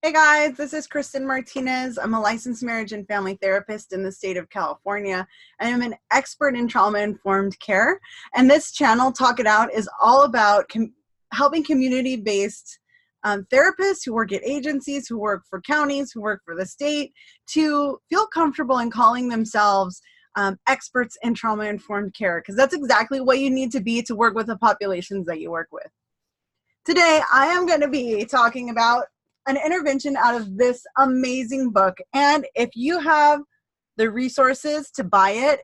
Hey guys, this is Kristin Martinez. I'm a licensed marriage and family therapist in the state of California. I am an expert in trauma-informed care. And this channel, Talk It Out, is all about helping community-based therapists who work at agencies, who work for counties, who work for the state, to feel comfortable in calling themselves experts in trauma-informed care, because that's exactly what you need to be to work with the populations that you work with. Today, I am going to be talking about an intervention out of this amazing book. And if you have the resources to buy it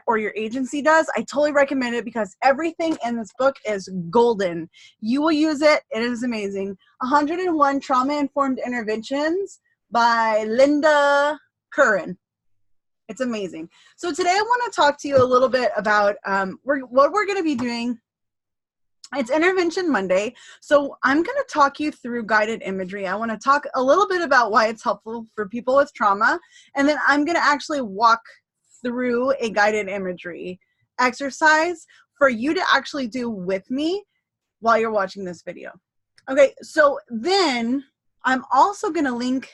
or your agency does, I totally recommend it because everything in this book is golden. You will use it. It is amazing. 101 Trauma-Informed Interventions by Linda Curran. It's amazing. So today I want to talk to you a little bit about what we're going to be doing. It's Intervention Monday, so I'm going to talk you through guided imagery. I want to talk a little bit about why it's helpful for people with trauma, and then I'm going to actually walk through a guided imagery exercise for you to actually do with me while you're watching this video. Okay, so then I'm also going to link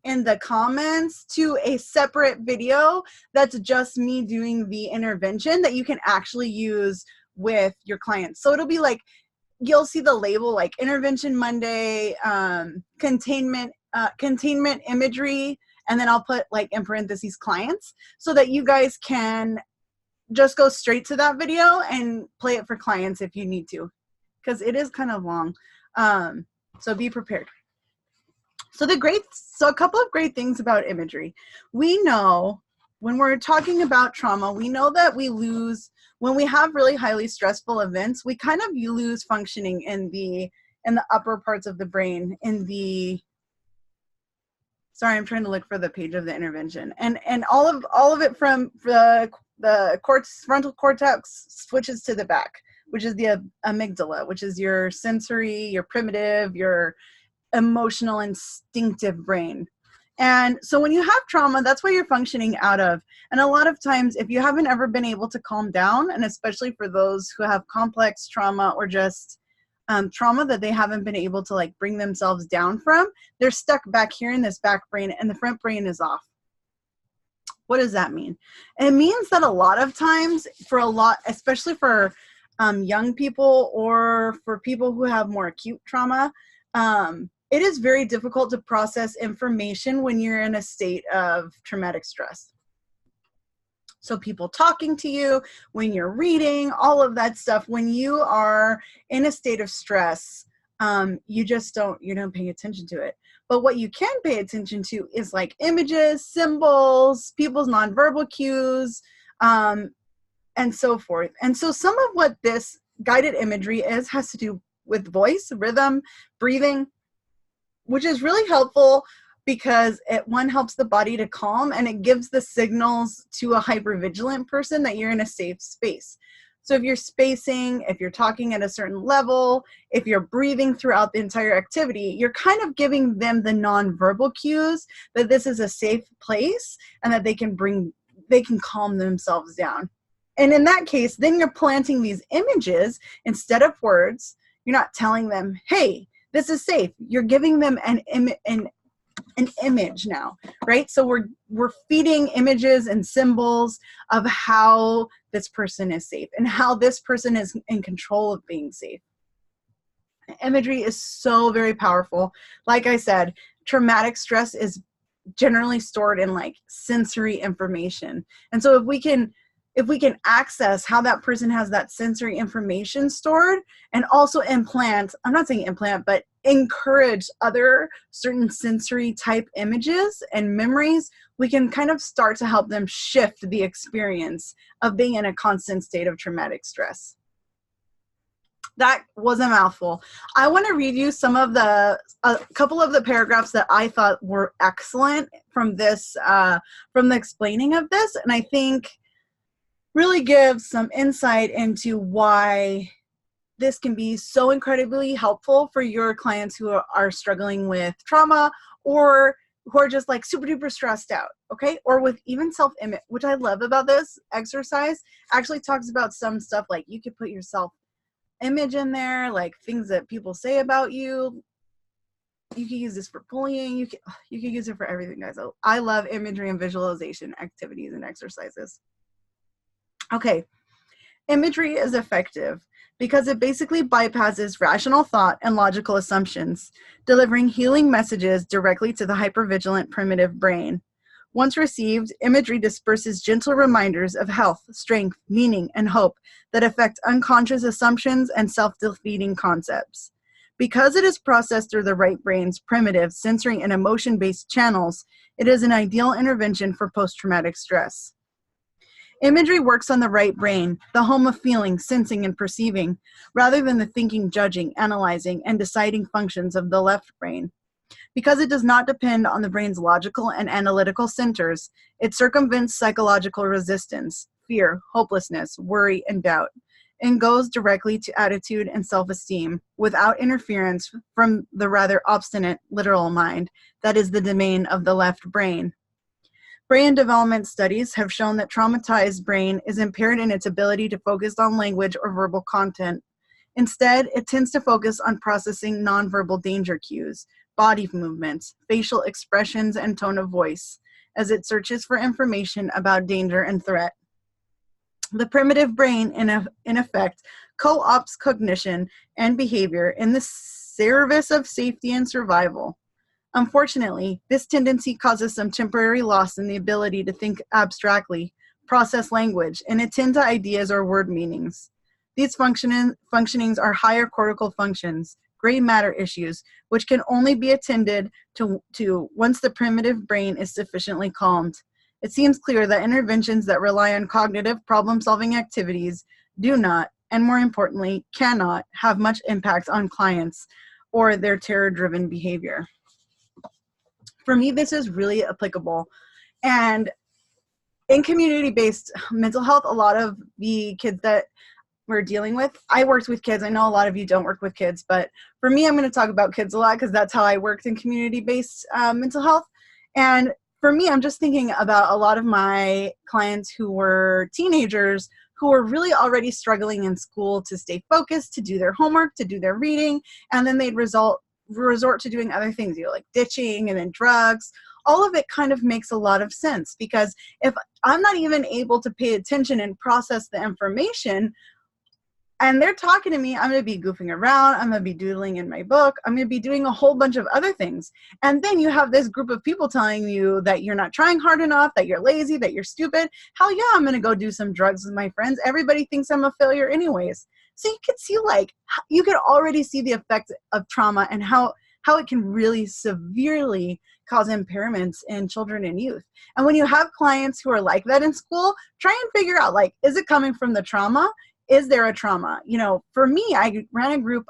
in the comments to a separate video that's just me doing the intervention that you can actually use with your clients. So it'll be like, you'll see the label like Intervention Monday, containment imagery, and then I'll put like in parentheses clients so that you guys can just go straight to that video and play it for clients if you need to, because it is kind of long. So be prepared. So a couple of great things about imagery. We know when we're talking about trauma, we know that when we have really highly stressful events, we kind of lose functioning in the upper parts of the brain, sorry, I'm trying to look for the page of the intervention. And all of it from the frontal cortex switches to the back, which is the amygdala, which is your sensory, your primitive, your emotional, instinctive brain. And so when you have trauma, that's what you're functioning out of. And a lot of times, if you haven't ever been able to calm down, and especially for those who have complex trauma or just trauma that they haven't been able to like bring themselves down from, they're stuck back here in this back brain and the front brain is off. What does that mean? It means that a lot of times especially for young people or for people who have more acute trauma, it is very difficult to process information when you're in a state of traumatic stress. So people talking to you, when you're reading, all of that stuff, when you are in a state of stress, you don't pay attention to it. But what you can pay attention to is like images, symbols, people's nonverbal cues, and so forth. And so some of what this guided imagery has to do with voice, rhythm, breathing, which is really helpful because it helps the body to calm, and it gives the signals to a hypervigilant person that you're in a safe space. So if you're spacing, if you're talking at a certain level, if you're breathing throughout the entire activity, you're kind of giving them the nonverbal cues that this is a safe place and that they can calm themselves down. And in that case, then you're planting these images instead of words. You're not telling them, hey, this is safe. You're giving them an image now, right? So we're feeding images and symbols of how this person is safe and how this person is in control of being safe. Imagery is so very powerful. Like I said, traumatic stress is generally stored in like sensory information. And so if we can access how that person has that sensory information stored and also I'm not saying implant, but encourage other certain sensory type images and memories, we can kind of start to help them shift the experience of being in a constant state of traumatic stress. That was a mouthful. I want to read you a couple of the paragraphs that I thought were excellent from the explaining of this, and I think really gives some insight into why this can be so incredibly helpful for your clients who are struggling with trauma or who are just like super duper stressed out, okay? Or with even self-image, which I love about this exercise, actually talks about some stuff like you could put your self-image in there, like things that people say about you. You can use this for bullying. You can use it for everything, guys. I love imagery and visualization activities and exercises. Okay, imagery is effective because it basically bypasses rational thought and logical assumptions, delivering healing messages directly to the hypervigilant primitive brain. Once received, imagery disperses gentle reminders of health, strength, meaning, and hope that affect unconscious assumptions and self-defeating concepts. Because it is processed through the right brain's primitive, sensory, and emotion-based channels, it is an ideal intervention for post-traumatic stress. Imagery works on the right brain, the home of feeling, sensing, and perceiving, rather than the thinking, judging, analyzing, and deciding functions of the left brain. Because it does not depend on the brain's logical and analytical centers, it circumvents psychological resistance, fear, hopelessness, worry, and doubt, and goes directly to attitude and self-esteem without interference from the rather obstinate literal mind that is the domain of the left brain. Brain development studies have shown that traumatized brain is impaired in its ability to focus on language or verbal content. Instead, it tends to focus on processing nonverbal danger cues, body movements, facial expressions, and tone of voice as it searches for information about danger and threat. The primitive brain, in effect, co-opts cognition and behavior in the service of safety and survival. Unfortunately, this tendency causes some temporary loss in the ability to think abstractly, process language, and attend to ideas or word meanings. These functionings are higher cortical functions, gray matter issues, which can only be attended to once the primitive brain is sufficiently calmed. It seems clear that interventions that rely on cognitive problem-solving activities do not, and more importantly, cannot have much impact on clients or their terror-driven behavior. For me, this is really applicable. And in community-based mental health, a lot of the kids that we're dealing with, I worked with kids. I know a lot of you don't work with kids, but for me, I'm going to talk about kids a lot because that's how I worked in community-based mental health. And for me, I'm just thinking about a lot of my clients who were teenagers who were really already struggling in school to stay focused, to do their homework, to do their reading, and then they'd resort to doing other things, like ditching and then drugs. All of it kind of makes a lot of sense because if I'm not even able to pay attention and process the information, and they're talking to me, I'm going to be goofing around, I'm going to be doodling in my book, I'm going to be doing a whole bunch of other things. And then you have this group of people telling you that you're not trying hard enough, that you're lazy, that you're stupid. Hell yeah, I'm going to go do some drugs with my friends. Everybody thinks I'm a failure anyways. So you could see, you could already see the effect of trauma and how it can really severely cause impairments in children and youth. And when you have clients who are like that in school, try and figure out, is it coming from the trauma? Is there a trauma? For me, I ran a group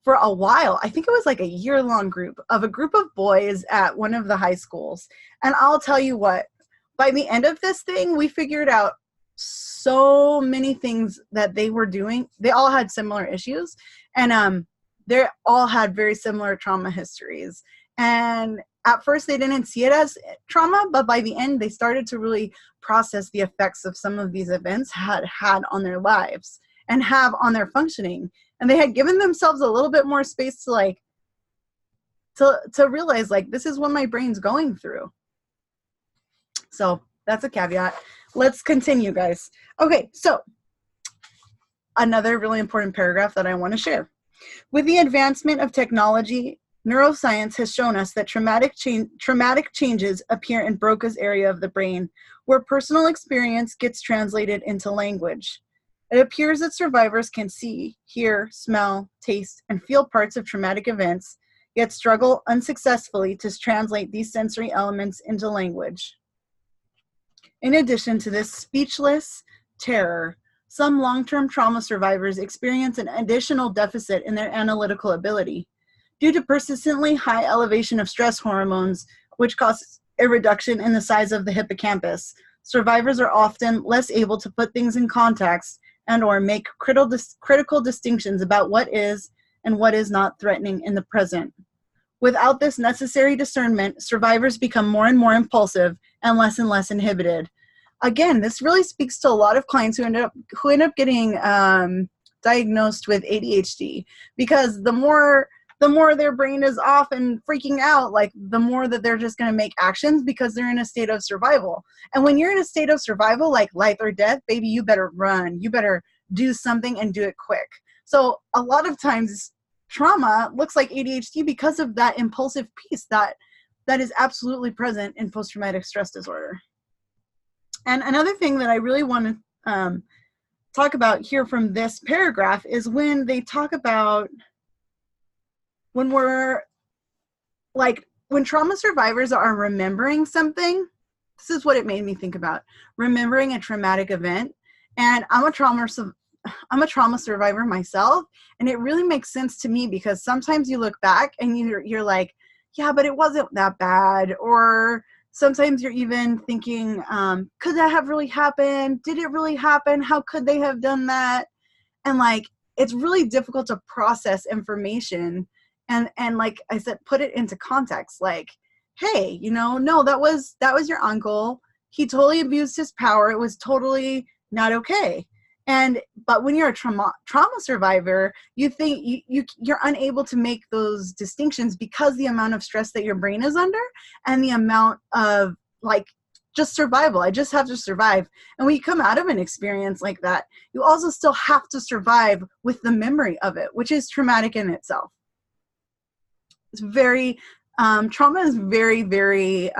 for a while. I think it was like a year-long group of boys at one of the high schools. And I'll tell you what, by the end of this thing, we figured out so many things that they were doing. They all had similar issues, and they all had very similar trauma histories. And at first they didn't see it as trauma, but by the end they started to really process the effects of some of these events had on their lives and have on their functioning. And they had given themselves a little bit more space to realize, this is what my brain's going through. So that's a caveat. Let's continue, guys. Okay, so another really important paragraph that I want to share. With the advancement of technology, neuroscience has shown us that traumatic changes appear in Broca's area of the brain, where personal experience gets translated into language. It appears that survivors can see, hear, smell, taste, and feel parts of traumatic events, yet struggle unsuccessfully to translate these sensory elements into language. In addition to this speechless terror, some long-term trauma survivors experience an additional deficit in their analytical ability. Due to persistently high elevation of stress hormones, which causes a reduction in the size of the hippocampus, survivors are often less able to put things in context and/or make critical distinctions about what is and what is not threatening in the present. Without this necessary discernment, survivors become more and more impulsive and less inhibited. Again, this really speaks to a lot of clients who end up getting diagnosed with ADHD, because the more their brain is off and freaking out, like the more that they're just going to make actions because they're in a state of survival. And when you're in a state of survival, like life or death, baby, you better run. You better do something and do it quick. So a lot of times trauma looks like ADHD because of that impulsive piece that is absolutely present in post-traumatic stress disorder. And another thing that I really want to talk about here from this paragraph is when they talk about when trauma survivors are remembering something. This is what it made me think about, remembering a traumatic event. And I'm a trauma survivor myself, and it really makes sense to me because sometimes you look back and you're like, yeah, but it wasn't that bad. Or sometimes you're even thinking, could that have really happened? Did it really happen? How could they have done that? And like, it's really difficult to process information. And like I said, put it into context. Like, hey, no, that was your uncle. He totally abused his power. It was totally not okay. But when you're a trauma survivor, you think you're unable to make those distinctions because the amount of stress that your brain is under and the amount of like just survival. I just have to survive. And when you come out of an experience like that, you also still have to survive with the memory of it, which is traumatic in itself. It's very, trauma is very, very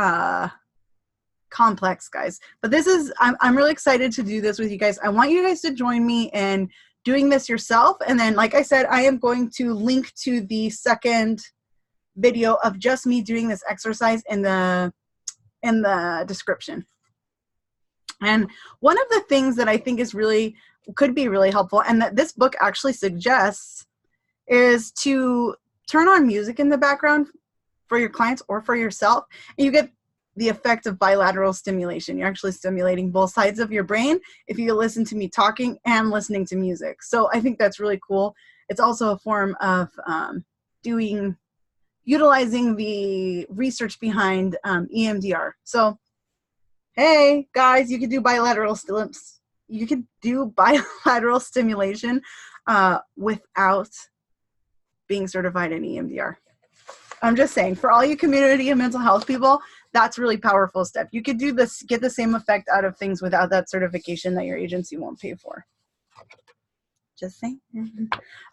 complex, guys. But I'm really excited to do this with you guys. I want you guys to join me in doing this yourself. And then, like I said, I am going to link to the second video of just me doing this exercise in the description. And one of the things that I think could be really helpful, and that this book actually suggests, is to turn on music in the background for your clients or for yourself, and you get the effect of bilateral stimulation. You're actually stimulating both sides of your brain if you listen to me talking and listening to music. So I think that's really cool. It's also a form of utilizing the research behind EMDR. So, hey guys, you could do bilateral stimulation without being certified in EMDR. I'm just saying, for all you community and mental health people, that's really powerful stuff. You could do this, get the same effect out of things without that certification that your agency won't pay for. Just saying.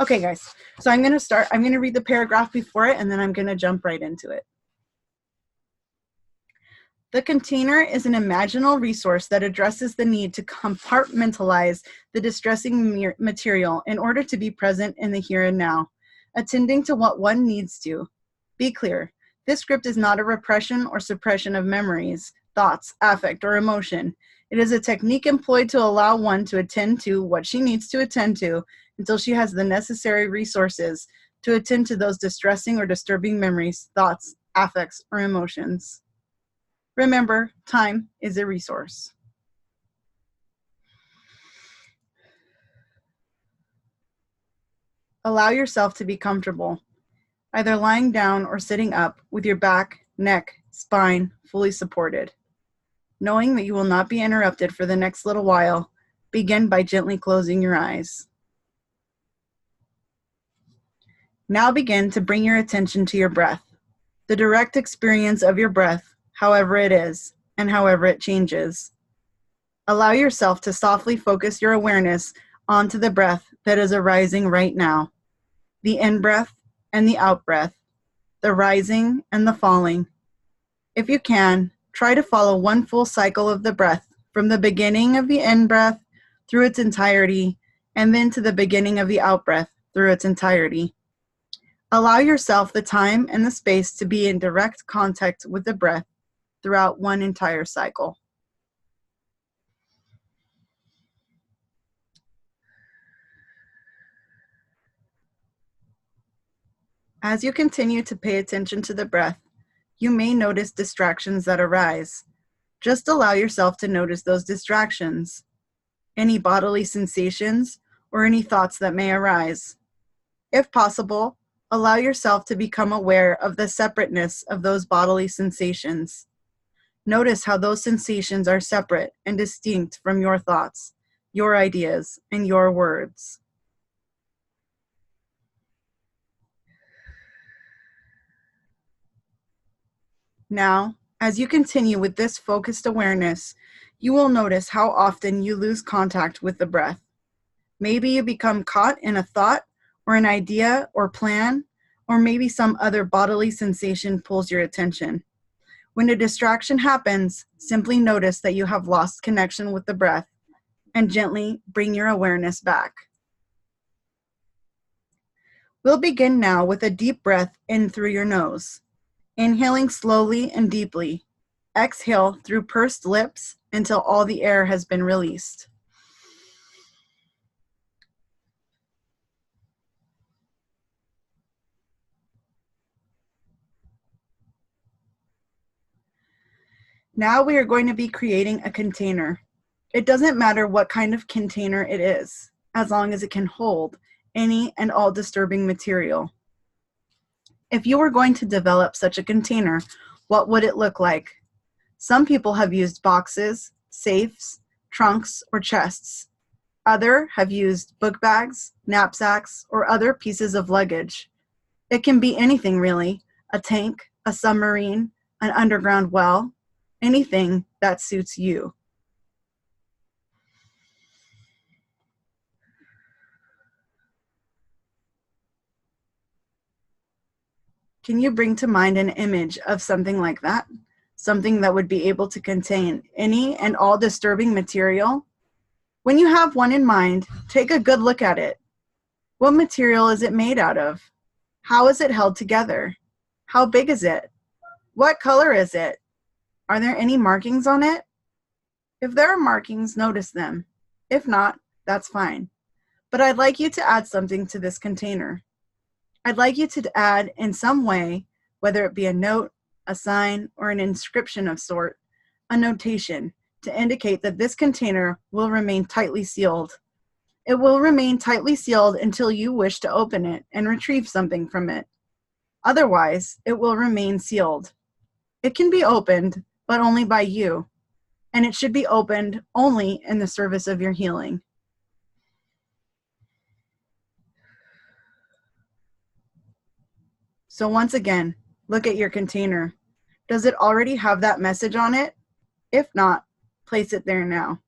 Okay, guys. So I'm going to start. I'm going to read the paragraph before it, and then I'm going to jump right into it. The container is an imaginal resource that addresses the need to compartmentalize the distressing material in order to be present in the here and now, attending to what one needs to. Be clear, this script is not a repression or suppression of memories, thoughts, affect, or emotion. It is a technique employed to allow one to attend to what she needs to attend to until she has the necessary resources to attend to those distressing or disturbing memories, thoughts, affects, or emotions. Remember, time is a resource. Allow yourself to be comfortable, either lying down or sitting up with your back, neck, spine fully supported. Knowing that you will not be interrupted for the next little while, begin by gently closing your eyes. Now begin to bring your attention to your breath, the direct experience of your breath, however it is, and however it changes. Allow yourself to softly focus your awareness onto the breath that is arising right now, the in-breath and the out-breath, the rising and the falling. If you can, try to follow one full cycle of the breath from the beginning of the in-breath through its entirety, and then to the beginning of the out-breath through its entirety. Allow yourself the time and the space to be in direct contact with the breath throughout one entire cycle. As you continue to pay attention to the breath, you may notice distractions that arise. Just allow yourself to notice those distractions, any bodily sensations, or any thoughts that may arise. If possible, allow yourself to become aware of the separateness of those bodily sensations. Notice how those sensations are separate and distinct from your thoughts, your ideas, and your words. Now, as you continue with this focused awareness, you will notice how often you lose contact with the breath. Maybe you become caught in a thought or an idea or plan, or maybe some other bodily sensation pulls your attention. When a distraction happens, simply notice that you have lost connection with the breath and gently bring your awareness back. We'll begin now with a deep breath in through your nose, inhaling slowly and deeply. Exhale through pursed lips until all the air has been released. Now we are going to be creating a container. It doesn't matter what kind of container it is, as long as it can hold any and all disturbing material. If you were going to develop such a container, what would it look like? Some people have used boxes, safes, trunks, or chests. Others have used book bags, knapsacks, or other pieces of luggage. It can be anything really, a tank, a submarine, an underground well, anything that suits you. Can you bring to mind an image of something like that? Something that would be able to contain any and all disturbing material? When you have one in mind, take a good look at it. What material is it made out of? How is it held together? How big is it? What color is it? Are there any markings on it? If there are markings, notice them. If not, that's fine. But I'd like you to add something to this container. I'd like you to add in some way, whether it be a note, a sign, or an inscription of sort, a notation to indicate that this container will remain tightly sealed. It will remain tightly sealed until you wish to open it and retrieve something from it. Otherwise, it will remain sealed. It can be opened, but only by you, and it should be opened only in the service of your healing. So once again, look at your container. Does it already have that message on it? If not, place it there now.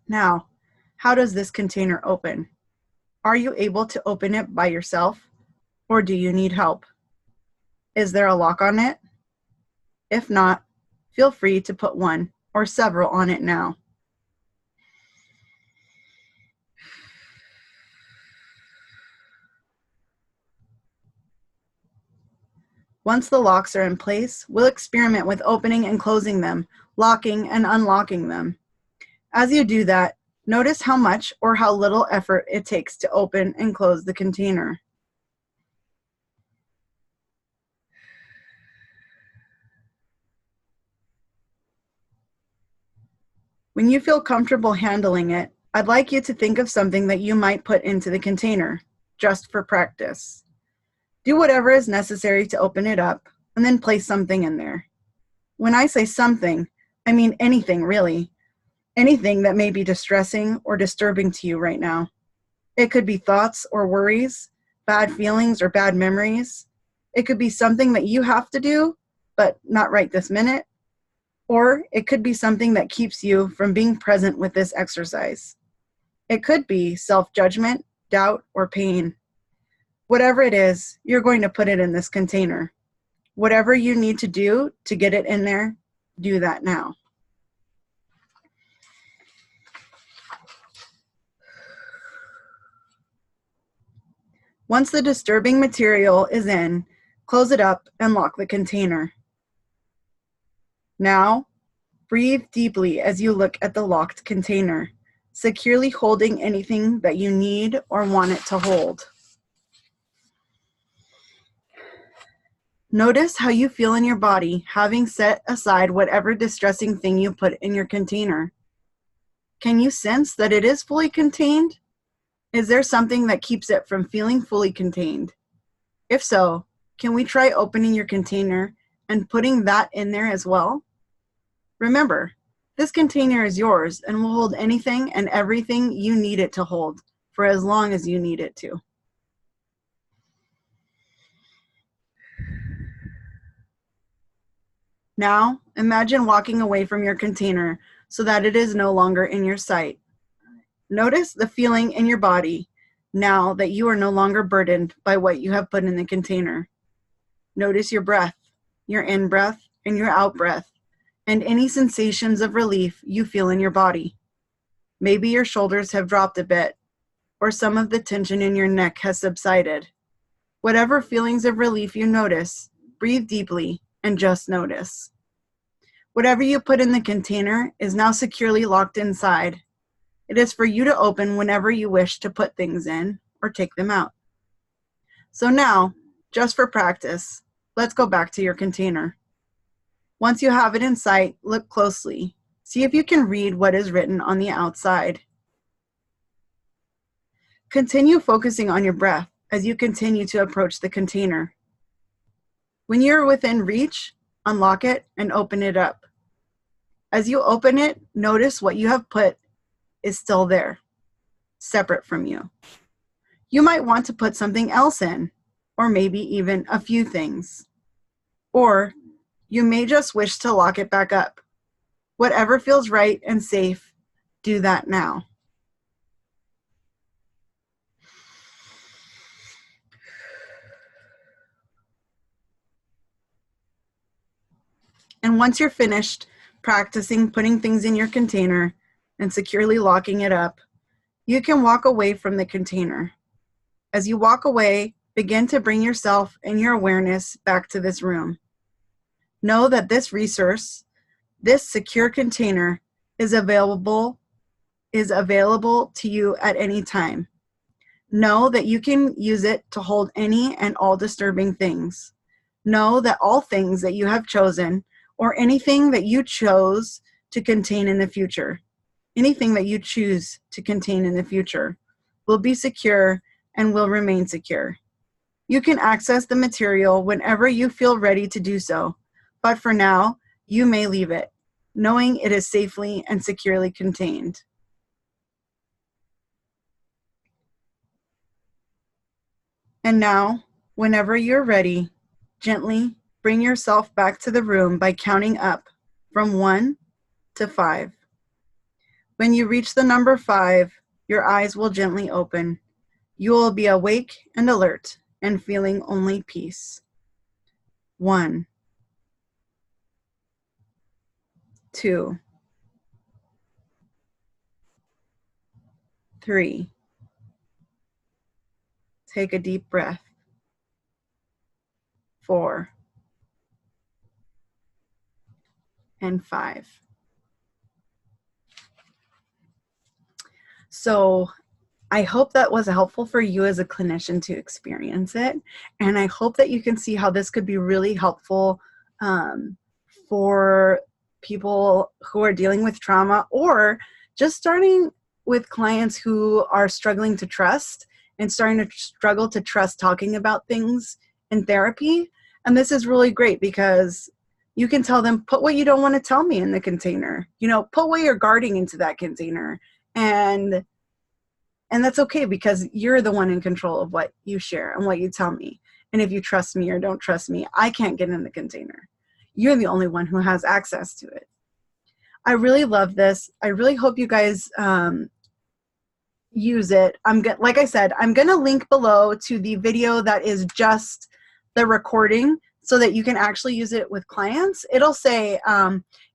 Now, how does this container open? Are you able to open it by yourself, or do you need help? Is there a lock on it? If not, feel free to put one or several on it now. Once the locks are in place, we'll experiment with opening and closing them, locking and unlocking them. As you do that, notice how much or how little effort it takes to open and close the container. When you feel comfortable handling it, I'd like you to think of something that you might put into the container, just for practice. Do whatever is necessary to open it up, and then place something in there. When I say something, I mean anything really. Anything that may be distressing or disturbing to you right now. It could be thoughts or worries, bad feelings or bad memories. It could be something that you have to do, but not right this minute. Or it could be something that keeps you from being present with this exercise. It could be self-judgment, doubt, or pain. Whatever it is, you're going to put it in this container. Whatever you need to do to get it in there, do that now. Once the disturbing material is in, close it up and lock the container. Now, breathe deeply as you look at the locked container, securely holding anything that you need or want it to hold. Notice how you feel in your body, having set aside whatever distressing thing you put in your container. Can you sense that it is fully contained? Is there something that keeps it from feeling fully contained? If so, can we try opening your container and putting that in there as well? Remember, this container is yours and will hold anything and everything you need it to hold for as long as you need it to. Now, imagine walking away from your container so that it is no longer in your sight. Notice the feeling in your body now that you are no longer burdened by what you have put in the container. Notice your breath, your in-breath and your out-breath, and any sensations of relief you feel in your body. Maybe your shoulders have dropped a bit, or some of the tension in your neck has subsided. Whatever feelings of relief you notice, breathe deeply and just notice. Whatever you put in the container is now securely locked inside. It is for you to open whenever you wish to put things in or take them out. So now, just for practice, let's go back to your container. Once you have it in sight, look closely. See if you can read what is written on the outside. Continue focusing on your breath as you continue to approach the container. When you're within reach, unlock it and open it up. As you open it, notice what you have put is still there, separate from you. You might want to put something else in, or maybe even a few things. Or you may just wish to lock it back up. Whatever feels right and safe, do that now. And once you're finished practicing putting things in your container and securely locking it up, you can walk away from the container. As you walk away, begin to bring yourself and your awareness back to this room. Know that this resource, this secure container, is available to you at any time. Know that you can use it to hold any and all disturbing things. Know that all things that you have chosen, or anything that you chose to contain in the future, anything that you choose to contain in the future, will be secure and will remain secure. You can access the material whenever you feel ready to do so, but for now, you may leave it, knowing it is safely and securely contained. And now, whenever you're ready, gently bring yourself back to the room by counting up from 1 to 5. When you reach the number 5, your eyes will gently open. You will be awake and alert and feeling only peace. 1, 2, 3. Take a deep breath. 4 and 5. So I hope that was helpful for you as a clinician to experience it. And I hope that you can see how this could be really helpful for people who are dealing with trauma, or just starting with clients who are struggling to trust and starting to struggle to trust talking about things in therapy. And this is really great because you can tell them, put what you don't want to tell me in the container. You know, put what you're guarding into that container. And that's okay, because you're the one in control of what you share and what you tell me. And if you trust me or don't trust me, I can't get in the container. You're the only one who has access to it. I really love this. I really hope you guys use it. Like I said, I'm going to link below to the video that is just the recording so that you can actually use it with clients. It'll say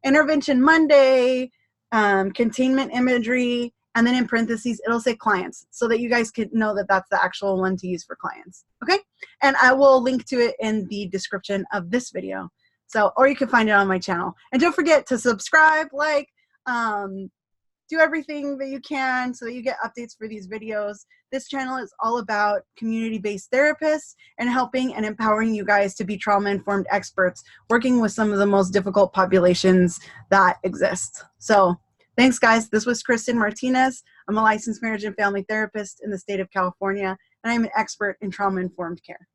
Intervention Monday, Containment Imagery, and then in parentheses, it'll say clients, so that you guys can know that that's the actual one to use for clients. Okay? And I will link to it in the description of this video. So, or you can find it on my channel. And don't forget to subscribe, like, do everything that you can so that you get updates for these videos. This channel is all about community-based therapists and helping and empowering you guys to be trauma-informed experts working with some of the most difficult populations that exist. So, thanks, guys. This was Kristin Martinez. I'm a licensed marriage and family therapist in the state of California, and I'm an expert in trauma-informed care.